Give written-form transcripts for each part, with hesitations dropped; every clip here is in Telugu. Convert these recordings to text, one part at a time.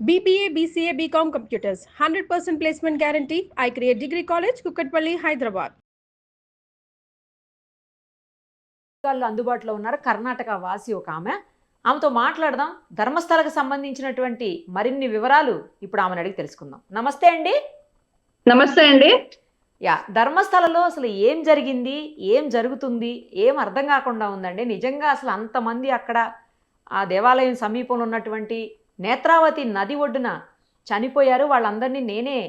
BBA, BCA, BCom Computers. 100% placement guarantee. I create Degree College, Kukatpalli, Hyderabad. అందుబాటులో ఉన్నారు కర్ణాటక వాసి ఒక ఆమెతో మాట్లాడదాం. ధర్మస్థలకు సంబంధించినటువంటి మరిన్ని వివరాలు ఇప్పుడు ఆమెను అడిగి తెలుసుకుందాం. నమస్తే అండి. నమస్తే అండి. ధర్మస్థలలో అసలు ఏం జరిగింది, ఏం జరుగుతుంది, ఏం అర్థం కాకుండా ఉందండి. నిజంగా అసలు అంతమంది అక్కడ ఆ దేవాలయం సమీపంలో ఉన్నటువంటి నేత్రావతి నది ఒడ్డున చనిపోయారు. వాళ్ళందరినీ నేనే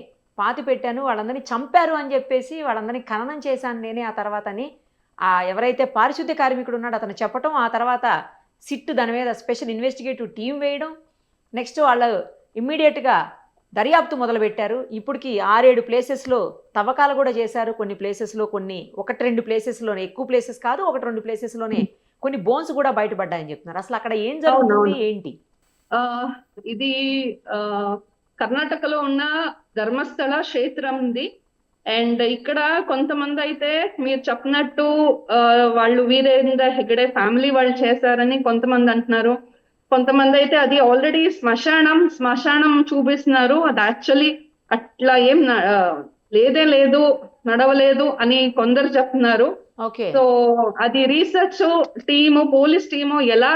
పాతి పెట్టాను, వాళ్ళందరినీ చంపారు అని చెప్పేసి వాళ్ళందరినీ ఖననం చేశాను నేనే ఆ తర్వాత అని ఎవరైతే పారిశుద్ధ్య కార్మికుడు ఉన్నాడో అతను చెప్పటం, ఆ తర్వాత సిట్ దాని మీద స్పెషల్ ఇన్వెస్టిగేటివ్ టీం వేయడం, నెక్స్ట్ వాళ్ళు ఇమ్మీడియట్గా దర్యాప్తు మొదలుపెట్టారు. ఇప్పటికి 6-7 ప్లేసెస్లో తవ్వకాలు కూడా చేశారు. కొన్ని ప్లేసెస్లో, కొన్ని 1-2 ప్లేసెస్లోనే, ఎక్కువ ప్లేసెస్ కాదు, 1-2 ప్లేసెస్లోనే కొన్ని బోన్స్ కూడా బయటపడ్డాయని చెప్తున్నారు. అసలు అక్కడ ఏం జరుగుతుంది, ఏంటి? ఇది కర్ణాటకలో ఉన్న ధర్మస్థల క్షేత్రంది. అండ్ ఇక్కడ కొంతమంది అయితే మీరు చెప్పినట్టు వాళ్ళు వీరేంద్ర హెగడే ఫ్యామిలీ వాళ్ళు చేశారని కొంతమంది అంటున్నారు. కొంతమంది అయితే అది ఆల్రెడీ శ్మశానం చూపిస్తున్నారు. అది యాక్చువల్లీ అట్లా ఏం లేదు, నడవలేదు అని కొందరు చెప్తున్నారు. సో అది రీసెర్చ్ టీము, పోలీస్ టీము ఎలా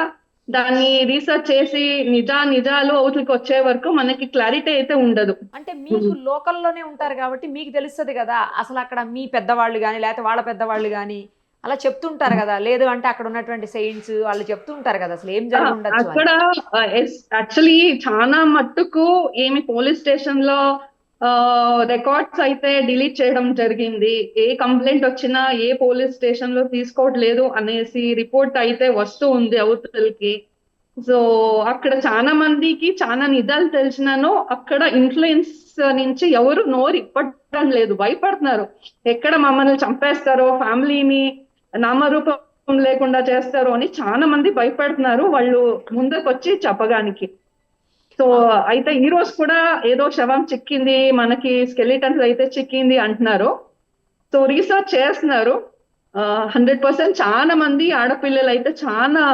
దాన్ని రీసెర్చ్ చేసి నిజాలు అవుట్లకి వచ్చే వరకు మనకి క్లారిటీ అయితే ఉండదు. అంటే మీకు లోకల్లోనే ఉంటారు కాబట్టి మీకు తెలుస్తుంది కదా, అసలు అక్కడ మీ పెద్దవాళ్ళు కానీ లేకపోతే వాళ్ళ పెద్దవాళ్ళు కానీ అలా చెప్తుంటారు కదా, లేదు అంటే అక్కడ ఉన్నటువంటి సైన్స్ వాళ్ళు చెప్తుంటారు కదా అసలు ఏం జరిగి ఉండొచ్చు అక్కడ. యాక్చువల్లీ చాలా మట్టుకు ఏమి పోలీస్ స్టేషన్ లో రికార్డ్స్ అయితే డిలీట్ చేయడం జరిగింది. ఏ కంప్లైంట్ వచ్చినా ఏ పోలీస్ స్టేషన్ లో తీసుకోవట్లేదు అనేసి రిపోర్ట్ అయితే వస్తూ ఉంది అవతలకి. సో అక్కడ చాలా మందికి చాలా నిజాలు తెలిసినాను. అక్కడ ఇన్ఫ్లుయెన్స్ నుంచి ఎవరు నోరు ఇప్పడం లేదు, భయపడుతున్నారు. ఎక్కడ మమ్మల్ని చంపేస్తారో, ఫ్యామిలీని నామరూపం లేకుండా చేస్తారో అని చాలా మంది భయపడుతున్నారు వాళ్ళు ముందుకొచ్చి చెప్పడానికి. సో అయితే ఈ రోజు కూడా ఏదో శవం చిక్కింది, మనకి స్కెలిటన్స్ అయితే చిక్కింది అంటున్నారు. సో రీసెర్చ్ చేస్తున్నారు. 100% చాలా మంది ఆడపిల్లలు అయితే చాలా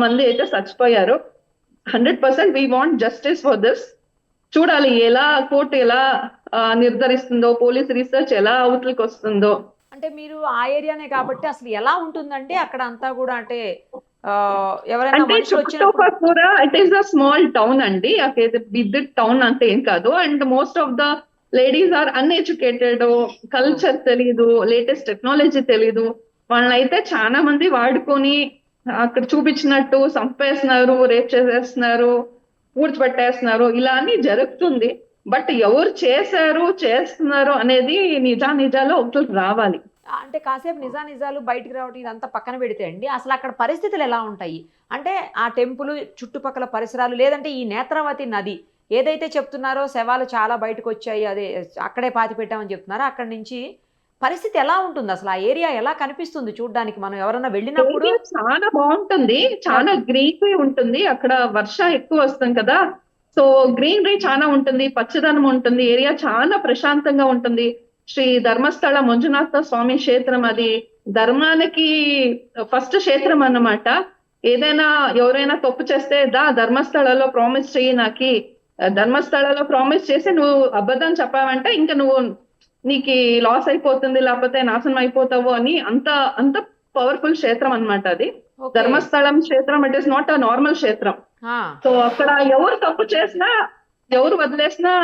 మంది అయితే చచ్చిపోయారు. 100% we want justice for this. చూడాలి ఎలా కోర్టు ఎలా నిర్ధారిస్తుందో, పోలీస్ రీసెర్చ్ ఎలా అవుట్లకి వస్తుందో. అంటే మీరు ఆ ఏరియానే కాబట్టి అసలు ఎలా ఉంటుందంటే అక్కడ అంతా కూడా అంటే ఎవరైనా కూడా it is a small town అండి, బిగ్ టౌన్ అంటే ఏం కాదు. And most of the ladies are uneducated, culture తెలీదు, లేటెస్ట్ టెక్నాలజీ తెలీదు. వాళ్ళనైతే చాలా మంది వాడుకొని అక్కడ చూపించినట్టు చంపేస్తున్నారు, రేప్ చేసేస్తున్నారు, పూడ్చిపెట్టేస్తున్నారు. ఇలా అన్ని జరుగుతుంది. బట్ ఎవరు చేస్తున్నారు అనేది నిజాలు ఒకటి రావాలి. అంటే కాసేపు నిజాలు బయటికి రావడం ఇదంతా పక్కన పెడితే అండి, అసలు అక్కడ పరిస్థితులు ఎలా ఉంటాయి అంటే ఆ టెంపుల్ చుట్టుపక్కల పరిసరాలు, లేదంటే ఈ నేత్రావతి నది ఏదైతే చెప్తున్నారో శవాలు చాలా బయటకు వచ్చాయి, అదే అక్కడే పాతి పెట్టామని చెప్తున్నారో, అక్కడి నుంచి పరిస్థితి ఎలా ఉంటుంది అసలు? ఆ ఏరియా ఎలా కనిపిస్తుంది చూడడానికి? మనం ఎవరైనా వెళ్ళినప్పుడు చాలా బాగుంటుంది, చాలా గ్రీనరీ ఉంటుంది. అక్కడ వర్షం ఎక్కువ వస్తుంది కదా, సో గ్రీనరీ చాలా ఉంటుంది, పచ్చదనం ఉంటుంది. ఏరియా చాలా ప్రశాంతంగా ఉంటుంది. శ్రీ ధర్మస్థల మంజునాథ స్వామి క్షేత్రం అది ధర్మానికి ఫస్ట్ క్షేత్రం అన్నమాట. ఏదైనా ఎవరైనా తప్పు చేస్తే ధర్మస్థలలో ప్రామిస్ చెయ్యి, నాకి ధర్మస్థలలో ప్రామిస్ చేసి నువ్వు అబద్ధం చెప్పావంటే ఇంకా నీకు లాస్ అయిపోతుంది, లేకపోతే నాశనం అయిపోతావు అని అంత పవర్ఫుల్ క్షేత్రం అన్నమాట అది. ధర్మస్థలం క్షేత్రం it is not a normal క్షేత్రం. సో అక్కడ ఎవరు తప్పు చేసినా, ఎవరు వదిలేసినా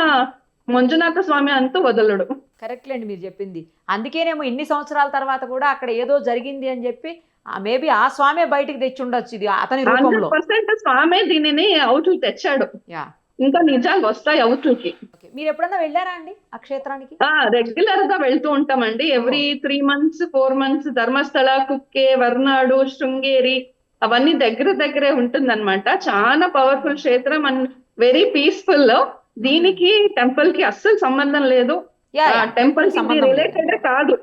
మంజునాథ స్వామి అంటూ వదలడు. కరెక్ట్ అండి మీరు చెప్పింది. అందుకేనేమో ఇన్ని సంవత్సరాల తర్వాత కూడా అక్కడ ఏదో జరిగింది అని చెప్పి మేబీ ఆ స్వామి బయటికి తెచ్చి ఉండొచ్చు, ఇది అతని రూపంలో. 100% స్వామి దీనిని అవుట్లకి తెచ్చాడు. ఇంకా నిజాలు వస్తాయి అవుట్లకి. మీరు ఎప్పుడన్నా వెళ్ళారా అండి ఆ క్షేత్రానికి? రెగ్యులర్ గా వెళ్తూ ఉంటామండి. Every 3 months 4 months Dharmasthala, Kukke, Varnadu, Sringeri అవన్నీ దగ్గరే ఉంటుంది అనమాట. చాలా పవర్ఫుల్ క్షేత్రం అండ్ వెరీ పీస్ఫుల్. దీనికి టెంపుల్ కి అస్సలు సంబంధం లేదు. టెంపుల్ కి రిలేటెడ్ కాదు.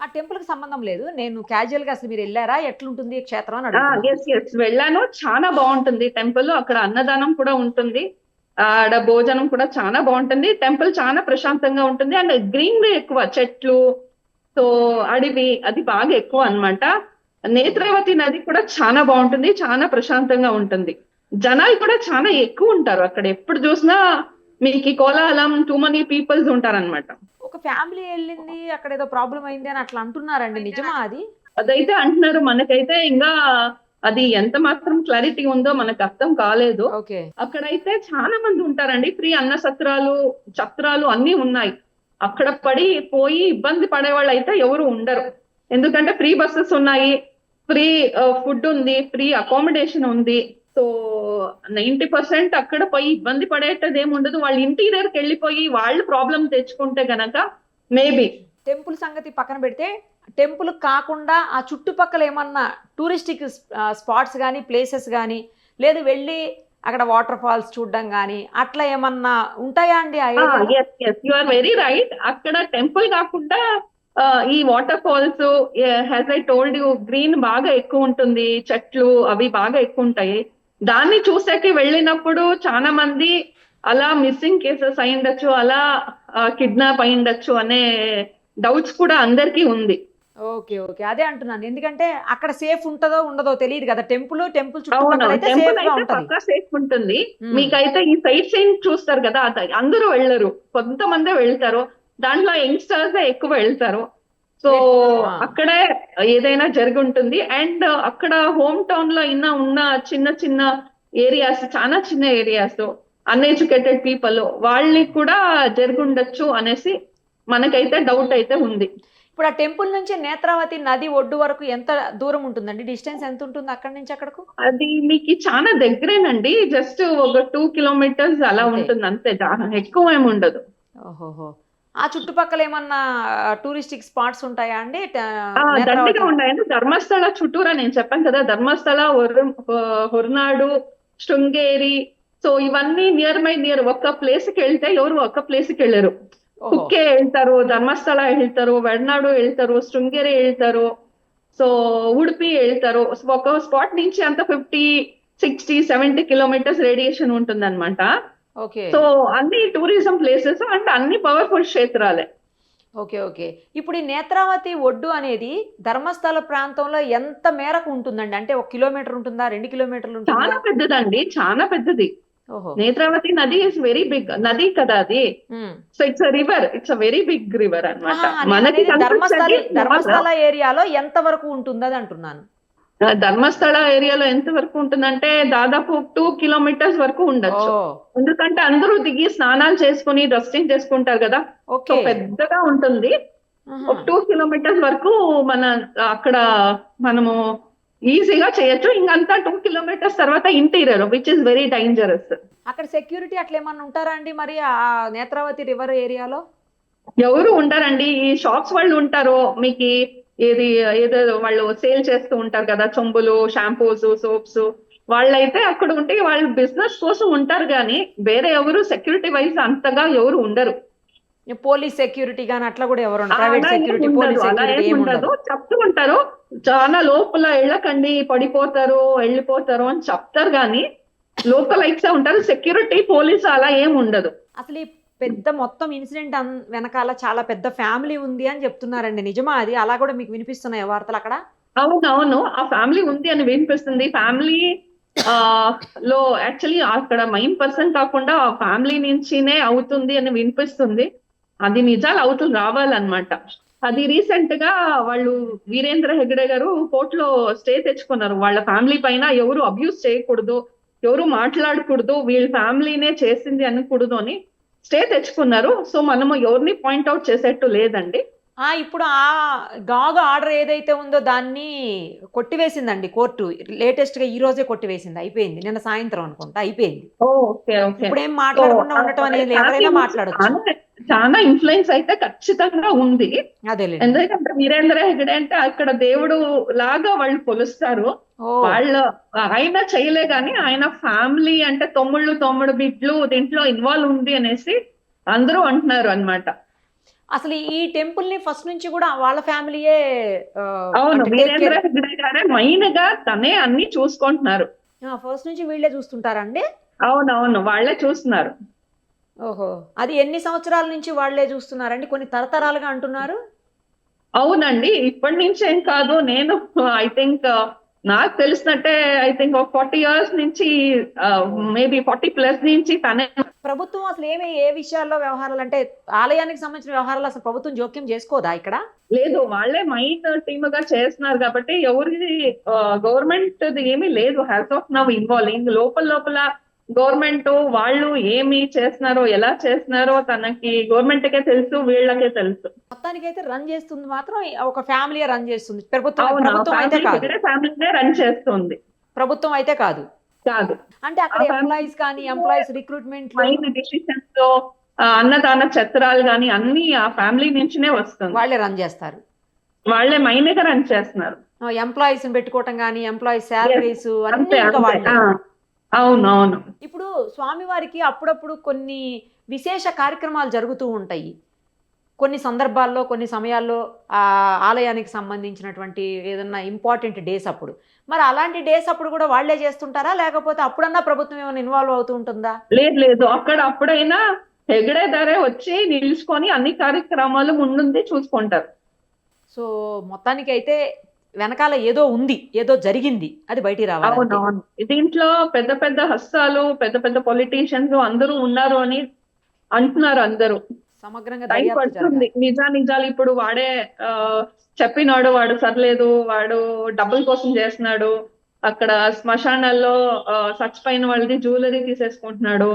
ఆ టెంపుల్ కి సంబంధం లేదు. నేను క్యాజువల్ గా అసలు మీరు వెళ్ళారా, ఎట్లుంటుంది క్షేత్రం అని అడుగుతున్నాను. వెళ్ళాను, చాలా బాగుంటుంది టెంపుల్. అక్కడ అన్నదానం కూడా ఉంటుంది, ఆడ భోజనం కూడా చాలా బాగుంటుంది. టెంపుల్ చాలా ప్రశాంతంగా ఉంటుంది. అండ్ గ్రీనరీ ఎక్కువ, చెట్లు, సో అడవి అది బాగా ఎక్కువ అన్నమాట. నేత్రావతి నది కూడా చాలా బాగుంటుంది, చాలా ప్రశాంతంగా ఉంటుంది. జనాలు కూడా చాలా ఎక్కువ ఉంటారు అక్కడ. ఎప్పుడు చూసినా మీకు ఈ కోలాహలం, టూ మనీ పీపుల్స్ ఉంటారన్నమాట. ఒక ఫ్యామిలీ వెళ్ళింది అక్కడ ఏదో ప్రాబ్లం అయింది అని అట్లా అంటున్నారండి, నిజమా అది? అదైతే అంటున్నారు. మనకైతే ఇంకా అది ఎంత మాత్రం క్లారిటీ ఉందో మనకు అర్థం కాలేదు. ఓకే. అక్కడైతే చాలా మంది ఉంటారండి. ఫ్రీ అన్న సత్రాలు అన్ని ఉన్నాయి. అక్కడ పోయి ఇబ్బంది పడే వాళ్ళు అయితే ఎవరు ఉండరు. ఎందుకంటే ఫ్రీ బస్సెస్ ఉన్నాయి, ఫ్రీ ఫుడ్ ఉంది, ఫ్రీ అకామిడేషన్ ఉంది. సో 90% అక్కడ పోయి ఇబ్బంది పడేటది ఏమి ఉండదు. వాళ్ళ ఇంటి దగ్గరికి వెళ్ళిపోయి వాళ్ళు ప్రాబ్లం తెచ్చుకుంటే గనక మేబీ. టెంపుల్ సంగతి పక్కన పెడితే, టెంపుల్ కాకుండా ఆ చుట్టుపక్కల ఏమన్నా టూరిస్టిక్ స్పాట్స్ కానీ, ప్లేసెస్ కానీ, లేదు వెళ్ళి అక్కడ వాటర్ ఫాల్స్ చూడడం కానీ అట్లా ఏమన్నా ఉంటాయా అండి? You are very right. అక్కడ టెంపుల్ కాకుండా ఈ water falls, as I told you, green బాగా ఎక్కువ ఉంటుంది, చెట్లు అవి బాగా ఎక్కువ ఉంటాయి. దాన్ని చూసాకి వెళ్ళినప్పుడు చాలా మంది అలా మిస్సింగ్ కేసెస్ అయ్యిండొచ్చు, అలా కిడ్నాప్ అయ్యిండొచ్చు అనే డౌట్స్ కూడా అందరికీ ఉంది. ఓకే, ఓకే, అదే అంటున్నాను. ఎందుకంటే అక్కడ సేఫ్ ఉంటుందో ఉండదో తెలియదు కదా. టెంపుల్ చుట్టుపక్కల అయితే సేఫ్ గా ఉంటది. పక్కా సేఫ్ ఉంటుంది. మీకైతే ఈ సైట్ సీయింగ్ చూస్తారు కదా, అందరూ వెళ్ళరు, కొంతమందే వెళ్తారు. దాంట్లో యంగ్స్టర్స్ ఎక్కువ వెళ్తారు. సో అక్కడే ఏదైనా జరిగి ఉంటుంది. అండ్ అక్కడ హోమ్ టౌన్ లో ఉన్న చిన్న చిన్న ఏరియాస్, చాలా చిన్న ఏరియాస్, అన్ఎడ్యుకేటెడ్ పీపుల్ వాళ్ళకి కూడా జరిగి ఉండొచ్చు అనేసి మనకైతే డౌట్ అయితే ఉంది. ఇప్పుడు ఆ టెంపుల్ నుంచి నేత్రావతి నది ఒడ్డు వరకు ఎంత దూరం ఉంటుందండి? డిస్టెన్స్ ఎంత ఉంటుంది అక్కడి నుంచి అక్కడకు? అది మీకు చాలా దగ్గరేనండి. జస్ట్ ఒక 2 kilometers అలా ఉంటుంది అంతే, ఎక్కువ ఏమి ఉండదు. ఓహోహో. ఆ చుట్టుపక్కల ఏమన్నా టూరిస్టిక్ స్పాట్స్ ఉంటాయా అండి? దండిగా ఉన్నాయండి. ధర్మస్థల చుట్టూరా నేను చెప్పాను కదా, ధర్మస్థల, హొర్నాడు, శృంగేరి, సో ఇవన్నీ నియర్ ఒక్క ప్లేస్ కి వెళ్తే ఎవరు ఒక్క ప్లేస్ కి వెళ్ళరు. కుక్కే వెళ్తారు, ధర్మస్థಳ వెళ్తారు, వెడనాడు వెళ్తారు, శృంగేరి వెళ్తారు, సో ఉడిపి వెళ్తారు. ఒక స్పాట్ నుంచి అంత 50, 60, 70 kilometers రేడియేషన్ ఉంటుంది అనమాట. సో అన్ని టూరిజం ప్లేసెస్ అండ్ అన్ని పవర్ఫుల్ క్షేత్రాలే. Okay, okay. ఇప్పుడు ఈ నేత్రావతి ఒడ్డు అనేది ధర్మస్థల ప్రాంతంలో ఎంత మేరకు ఉంటుందండి? అంటే 1 kilometer ఉంటుందా, 2 kilometers ఉంటుందా? చాలా పెద్దదండి, చాలా పెద్దది. నేత్రావతి నది ఇస్ వెరీ బిగ్ నది కదా అది. So it's river, it's a very big river అన్నమాట. మనకి ధర్మస్థల ఏరియాలో ఎంత వరకు ఉంటుంది అది అంటున్నాను. ధర్మస్థల ఏరియాలో ఎంత వరకు ఉంటుందంటే దాదాపు 2 kilometers వరకు ఉండొచ్చు. ఎందుకంటే అందరూ దిగి స్నానాలు చేసుకుని డ్రెస్సింగ్ చేసుకుంటారు కదా, సో పెద్దగా ఉంటుంది. 2 kilometers వరకు అక్కడ మనము ఈజీగా చేయొచ్చు. ఇంకంతా 2 kilometers తర్వాత interior, which is very dangerous. అక్కడ సెక్యూరిటీ అట్లా ఏమన్నా ఉంటారా అండి మరి ఆ నేత్రావతి రివర్ ఏరియాలో? ఎవరు ఉంటారండి, ఈ షాప్స్ వాళ్ళు ఉంటారు. మీకు ఏదో వాళ్ళు సేల్ చేస్తూ ఉంటారు కదా, చెంబులు, షాంపూస్, సోప్స్, వాళ్ళైతే అక్కడ ఉంటే వాళ్ళు బిజినెస్ కోసం ఉంటారు. కానీ వేరే ఎవరు సెక్యూరిటీ వైజ్ అంతగా ఎవరు ఉండరు. పోలీస్ సెక్యూరిటీ గానీ అట్లా కూడా ఎవరు ప్రైవేట్ సెక్యూరిటీ, పోలీస్ సెక్యూరిటీ ఉండదు. చెప్తూ ఉంటారు చాలా లోపల వెళ్ళకండి పడిపోతారు వెళ్ళిపోతారు అని చెప్తారు. కానీ లోకల్ అయితే ఉంటారు, సెక్యూరిటీ పోలీస్ అలా ఏం ఉండదు. అసలు ఈ పెద్ద మొత్తం ఇన్సిడెంట్ వెనకాల చాలా పెద్ద ఫ్యామిలీ ఉంది అని చెప్తున్నారండి, నిజమా అది? అలా కూడా మీకు వినిపిస్తున్నాయి వార్తలు అక్కడ? అవునవును, ఆ ఫ్యామిలీ ఉంది అని వినిపిస్తుంది. ఫ్యామిలీ లో యాక్చువల్లీ అక్కడ మెయిన్ పర్సన్ కాకుండా ఆ ఫ్యామిలీ నుంచినే అవుతుంది అని వినిపిస్తుంది. అది నిజాలు అవుతూ రావాలన్నమాట. అది రీసెంట్ గా వాళ్ళు వీరేంద్ర హెగ్డే గారు కోర్టులో స్టే తెచ్చుకున్నారు. వాళ్ళ ఫ్యామిలీ పైన ఎవరు అబ్యూస్ చేయకూడదు, ఎవరు మాట్లాడకూడదు, వీళ్ళ ఫ్యామిలీనే చేసింది అనకూడదు అని స్టే తెచ్చుకున్నారు. సో మనము ఎవరిని పాయింట్అవుట్ చేసేట్టు లేదండి. ఇప్పుడు ఆ గాగు ఆర్డర్ ఏదైతే ఉందో దాన్ని కొట్టివేసిందండి కోర్టు. లేటెస్ట్ గా ఈ రోజే కొట్టివేసింది, అయిపోయింది. నిన్న సాయంత్రం అనుకుంటా అయిపోయింది. ఇప్పుడు ఏం మాట్లాడకుండా ఉండటం అనేది ఎవరైనా మాట్లాడచ్చు. చాలా ఇన్ఫ్లుయెన్స్ అయితే ఖచ్చితంగా ఉంది. ఎందుకంటే వీరేంద్ర హెగ్డే అంటే అక్కడ దేవుడు లాగా వాళ్ళు కొలుస్తారు. ఆయన చేయలే గాని ఆయన ఫ్యామిలీ అంటే తమ్ముడు బిడ్లు దీంట్లో ఇన్వాల్వ్ ఉంది అనేసి అందరూ అంటున్నారు అన్నమాట. అసలు ఈ టెంపుల్ ని ఫస్ట్ నుంచి కూడా వాళ్ళ ఫ్యామిలీయే, అవును, వీరేంద్ర హెగ్డే గారే మెయిన్ గా తనే అన్ని చూసుకుంటున్నారు. ఫస్ట్ నుంచి వీళ్ళే చూస్తుంటారండి? అవునవును, వాళ్ళే చూస్తున్నారు. ఓహో, అది ఎన్ని సంవత్సరాల నుంచి వాళ్లే చూస్తున్నారండి? కొన్ని తరతరాలుగా అంటున్నారు. అవునండి, ఇప్పటి నుంచి ఏం కాదు. నేను ఐ థింక్ నాకు తెలిసినట్టే ఐ థింక్ ఒక 40 years నుంచి, మేబీ 40+ నుంచి తనే. ప్రభుత్వం అసలు ఏ విషయాల్లో వ్యవహారాలు, అంటే ఆలయానికి సంబంధించిన వ్యవహారాలు అసలు ప్రభుత్వం జోక్యం చేసుకోదా ఇక్కడ? లేదు, వాళ్ళే మైన్ టీమ్ గా చేస్తున్నారు కాబట్టి ఎవరి గవర్నమెంట్ ఏమీ లేదు హ్యాస్ ఆఫ్ నవ్ ఇన్వాల్వింగ్. లోపల గవర్నమెంట్ వాళ్ళు ఏమి చేస్తున్నారో ఎలా చేస్తున్నారో తనకి గవర్నమెంట్ కే తెలుసు, వీళ్ళకే తెలుసు. మొత్తానికి అయితే రన్ చేస్తుంది మాత్రం ఒక ఫ్యామిలీ రన్ చేస్తుంది, ప్రభుత్వం అయితే కాదు. ఫ్యామిలీనే రన్ చేస్తుంది, ప్రభుత్వం అయితే కాదు. అంటే అక్కడ ఎంప్లాయీస్ రిక్రూట్మెంట్ మైన్ డిసిషన్స్, అన్నదాన చత్రాలు గాని అన్ని ఆ ఫ్యామిలీ నుంచినే వస్తుంది. వాళ్ళే రన్ చేస్తారు, వాళ్ళే మైన్ గా రన్ చేస్తున్నారు. ఎంప్లాయీస్ పెట్టుకోవటం గానీ, ఎంప్లాయీస్ శాలరీస్ అన్ని ఇంకా వాళ్ళే. అవునవును. ఇప్పుడు స్వామివారికి అప్పుడప్పుడు కొన్ని విశేష కార్యక్రమాలు జరుగుతూ ఉంటాయి, కొన్ని సందర్భాల్లో కొన్ని సమయాల్లో ఆ ఆలయానికి సంబంధించినటువంటి ఏదన్నా ఇంపార్టెంట్ డేస్ అప్పుడు. మరి అలాంటి డేస్ అప్పుడు కూడా వాళ్లే చేస్తుంటారా, లేకపోతే అప్పుడన్నా ప్రభుత్వం ఏమైనా ఇన్వాల్వ్ అవుతూ ఉంటుందా? లేదు, అప్పుడైనా హెగడే ధరే వచ్చి నిలుచుకొని అన్ని కార్యక్రమాలు ముందుంది చూసుకుంటారు. సో మొత్తానికి అయితే వెనకాల ఏదో ఉంది, ఏదో జరిగింది, అది బయటికి రావాలి. అవునవును. దీంట్లో పెద్ద పెద్ద హస్తాలు, పెద్ద పెద్ద పొలిటీషియన్స్ అందరూ ఉన్నారు అని అంటున్నారు అందరూ. సమగ్రంగా టైం పడుతుంది. నిజాలు ఇప్పుడు వాడే చెప్పినాడు, వాడు సర్లేదు, వాడు డబ్బుల కోసం చేస్తున్నాడు, అక్కడ శ్మశానాల్లో చచ్చిపోయిన వాళ్ళది జ్యువెలరీ తీసేసుకుంటున్నాడు,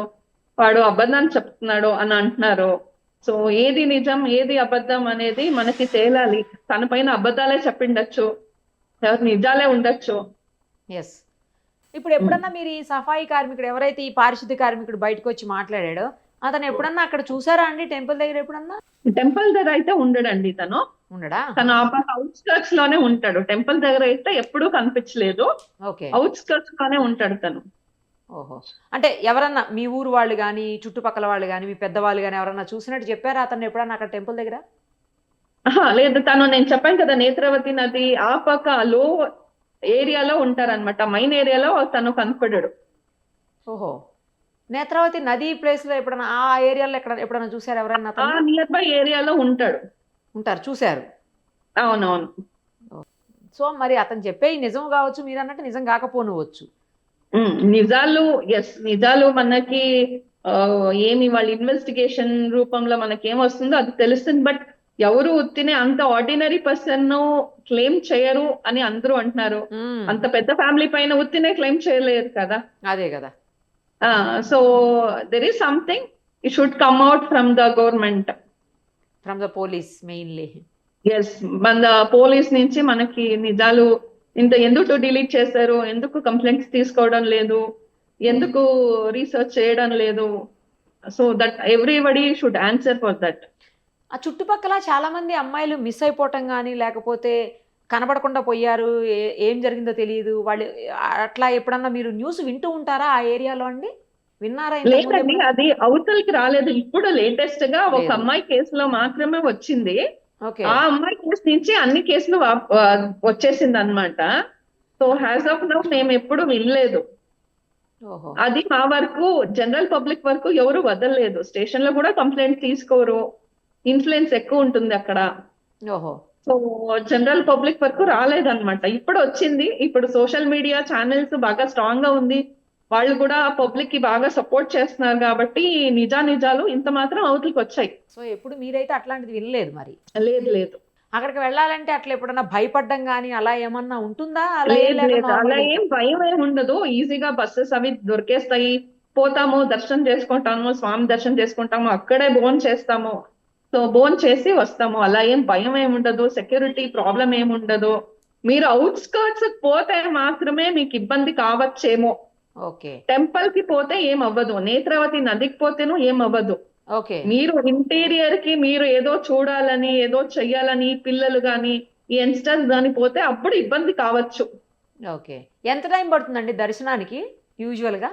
వాడు అబద్ధాన్ని చెప్తున్నాడు అని అంటున్నారు. సో ఏది నిజం ఏది అబద్ధం అనేది మనకి తేలాలి. తన పైన అబద్ధాలే చెప్పిండొచ్చు, నిజాలే ఉండొచ్చు. ఎస్. ఇప్పుడు ఎప్పుడన్నా మీరు ఈ సఫాయి కార్మికుడు, ఎవరైతే ఈ పారిశుద్ధ్య కార్మికుడు బయటకు వచ్చి మాట్లాడాడో, అతను ఎప్పుడన్నా అక్కడ చూసారా అండి టెంపుల్ దగ్గర? ఎప్పుడన్నా టెంపుల్ దగ్గర అయితే ఉండడండి, ఉండడా? తను అవుట్స్కర్ట్స్ లోనే ఉంటాడు. టెంపుల్ దగ్గర అయితే ఎప్పుడూ కనిపించలేదు. అవుట్స్కర్ట్స్ లోనే ఉంటాడు తను. ఓహో. అంటే ఎవరన్నా మీ ఊరు వాళ్ళు కానీ, చుట్టుపక్కల వాళ్ళు కానీ, మీ పెద్దవాళ్ళు కానీ ఎవరన్నా చూసినట్టు చెప్పారా అతను ఎప్పుడన్నా అక్కడ టెంపుల్ దగ్గర? లేదు, నేను చెప్పాను కదా, నేత్రావతి నది ఆ పక్క లో ఏరియాలో ఉంటారనమాట. మైన్ ఏరియాలో తను కనపడాడు. ఓహో. నేత్రావతి నది ప్లేస్ లో ఎప్పుడన్నా ఆ ఏరియాలో ఎప్పుడన్నా చూసారు ఎవరన్నా? నియర్ బై ఏరియాలో ఉంటారు, చూసారు. అవునవును. సో మరి అతను చెప్పే నిజం కావచ్చు, మీరు అన్నట్టు నిజం కాకపోవచ్చు. నిజాలు మనకి ఏమి వాళ్ళ ఇన్వెస్టిగేషన్ రూపంలో మనకి ఏమొస్తుందో అది తెలుస్తుంది. బట్ ఎవరు ఉత్తినే అంత ఆర్డినరీ పర్సన్ క్లెయిమ్ చేయరు అని అందరూ అంటున్నారు. అంత పెద్ద ఫ్యామిలీ పైన ఉత్తినే క్లెయిమ్ చేయలేరు కదా. అదే కదా. So there is something it should come out from the government, from the police mainly. Yes, మన పోలీస్ నుంచి మనకి నిజాలు ఎందుకు డిలీట్ చేశారు, ఎందుకు కంప్లైంట్స్ తీసుకోవడం లేదు, ఎందుకు రీసెర్చ్ చేయడం లేదు. So that everybody should answer for that. ఆ చుట్టుపక్కల చాలా మంది అమ్మాయిలు మిస్ అయిపోవటం కానీ, లేకపోతే కనబడకుండా పోయారు, ఏం జరిగిందో తెలియదు వాళ్ళు, అట్లా ఎప్పుడన్నా మీరు న్యూస్ వింటూ ఉంటారా ఆ ఏరియాలో అండి? విన్నారా? లేదండి, అది అవతలకి రాలేదు. ఇప్పుడు లేటెస్ట్ గా ఒక అమ్మాయి కేసులో మాత్రమే వచ్చింది. ఆ అమ్మాయి కేసు నుంచి అన్ని కేసులు వచ్చేసింది అనమాట. సో హ్యాస్ ఆఫ్ నౌ మేము ఎప్పుడు వినలేదు. అది మా వరకు, జనరల్ పబ్లిక్ వరకు ఎవరు వదలలేదు. స్టేషన్ లో కూడా కంప్లైంట్ తీసుకోరు, ఇన్ఫ్లుయెన్స్ ఎక్కువ ఉంటుంది అక్కడ. సో జనరల్ పబ్లిక్ వరకు రాలేదన్నమాట. ఇప్పుడు వచ్చింది. ఇప్పుడు సోషల్ మీడియా ఛానల్స్ బాగా స్ట్రాంగ్ గా ఉంది, వాళ్ళు కూడా పబ్లిక్ కి బాగా సపోర్ట్ చేస్తున్నారు కాబట్టి నిజాలు ఇంత మాత్రం అవతలకి వచ్చాయి. సో ఎప్పుడు మీరైతే అట్లాంటిది వినలేదు మరి? లేదు. అక్కడికి వెళ్ళాలంటే అట్లా ఎప్పుడన్నా భయపడ్డం గానీ అలా ఏమన్నా ఉంటుందా? అలా ఏం భయం ఏమి ఉండదు. ఈజీగా బస్సెస్ అవి దొరికేస్తాయి, పోతాము, దర్శనం చేసుకుంటాము, స్వామి దర్శనం చేసుకుంటాము, అక్కడే బోన్ చేస్తాము. సో బోన్ చేసి వస్తాము. అలా ఏం భయం ఏమి ఉండదు, సెక్యూరిటీ ప్రాబ్లం ఏమి ఉండదు. మీరు అవుట్స్కర్ట్స్ పోతే మాత్రమే మీకు ఇబ్బంది కావచ్చేమో. టెంపుల్ కి పోతే ఏం అవ్వదు, నేత్రావతి నదికి పోతేనూ ఏం అవ్వదు. మీరు ఇంటీరియర్ కి మీరు ఏదో చూడాలని, ఏదో చెయ్యాలని పిల్లలు గాని యంగ్స్టర్స్ గాని పోతే అప్పుడు ఇబ్బంది కావచ్చు. ఎంత టైం పడుతుందండి దర్శనానికి యూజువల్ గా?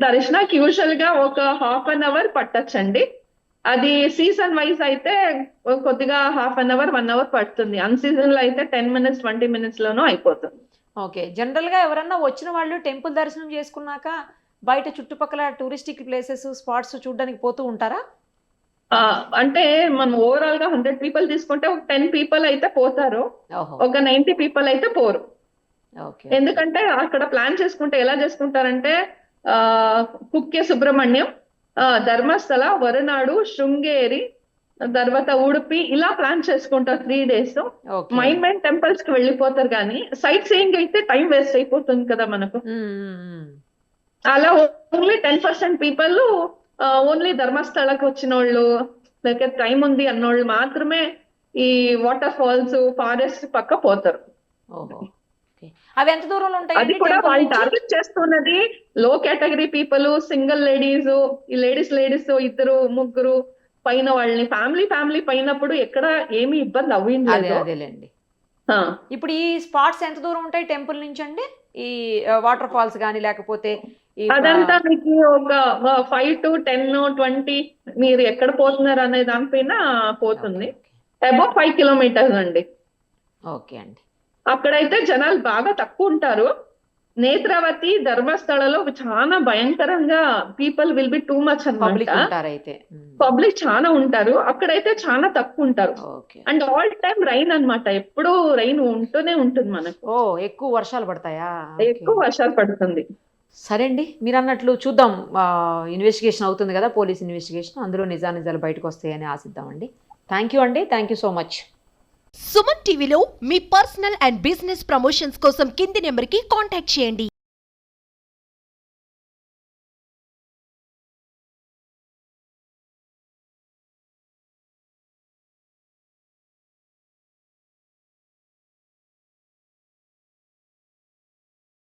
దర్శనానికి యూజువల్ గా ఒక 1/2 hour పట్టచ్చండి. అది సీజన్ వైజ్ అయితే కొద్దిగా 1/2 hour 1 hour పడుతుంది. అన్ సీజన్ లో అయితే 10 minutes 20 minutes లోనూ అయిపోతుంది. జనరల్ గా ఎవరన్నా వచ్చిన వాళ్ళు టెంపుల్ దర్శనం చేసుకున్నాక బయట చుట్టుపక్కల టూరిస్టిక్ ప్లేసెస్ స్పాట్స్ చూడడానికి పోతూ ఉంటారా? అంటే మనం ఓవరాల్ గా 100 people తీసుకుంటే ఒక 10 people అయితే పోతారు, ఒక 90 people అయితే పోరు. ఓకే ఎందుకంటే అక్కడ ప్లాన్ చేసుకుంటే ఎలా చేసుకుంటారంటే కుక్కే సుబ్రహ్మణ్యం, ధర్మస్థల, వరనాడు, శృంగేరి, తర్వాత ఉడుపి ఇలా ప్లాన్ చేసుకుంటారు 3 days. ఓకే మెయిన్ టెంపుల్స్ కి వెళ్ళిపోతారు కానీ సైట్ సీయింగ్ అయితే టైం వేస్ట్ అయిపోతుంది కదా మనకు. అలా ఓన్లీ 10% పీపుల్ ఓన్లీ ధర్మస్థలకి వచ్చిన వాళ్ళు, లేక టైం ఉంది అన్నోళ్ళు మాత్రమే ఈ వాటర్ ఫాల్స్, ఫారెస్ట్ పక్క పోతారు. ఓహో ఓకే. అవి ఎంత దూరంలో అది ఉంటాయండి కూడా టెంపుల్ వాళ్ళు నుంచి? టార్గెట్ చేస్తున్నది లో కేటగిరీ పీపుల్, సింగిల్ లేడీస్, ఈ లేడీస్ 2 3 పైన వాళ్ళని, ఫ్యామిలీ పైనప్పుడు ఎక్కడ ఏమి ఇబ్బంది అదే అవ్వలేదు. అదేలేండి. ఇప్పుడు ఈ స్పాట్స్ ఎంత దూరం ఉంటాయి టెంపుల్ నుంచి అండి? ఈ వాటర్ ఫాల్స్ కానీ లేకపోతే ఈ అదంతా మీకు ఒక 5 to 10, 20 మీరు ఎక్కడ పోతున్నారు అనే దానిపైన పోతుంది. అబౌవ్ 5 kilometers అండి. ఓకే అండి. అక్కడైతే జనాలు బాగా తక్కువ ఉంటారు. నేత్రావతి, ధర్మస్థలలో చాలా భయంకరంగా people will be too much public అన్నమాట. ఉంటారైతే. పబ్లిక్ చాలా ఉంటారు, అక్కడైతే చాలా తక్కువ ఉంటారు. Okay. And all time rain అన్నమాట, ఎప్పుడూ రైన్ ఉంటూనే ఉంటుంది మనకు. ఓ ఎక్కువ వర్షాలు పడతాయా? ఎక్కువ వర్షాలు పడుతుంది. సరే అండి, మీరు అన్నట్లు చూద్దాం. ఇన్వెస్టిగేషన్ అవుతుంది కదా, పోలీస్ ఇన్వెస్టిగేషన్, అందులో నిజాలు బయటకు వస్తాయని ఆశిద్దామండి. థ్యాంక్ యూ అండి, thank you so much. Suman టీవీలో మీ పర్సనల్ అండ్ బిజినెస్ ప్రమోషన్స్ కోసం కింది నెంబర్కి కాంటాక్ట్ చేయండి.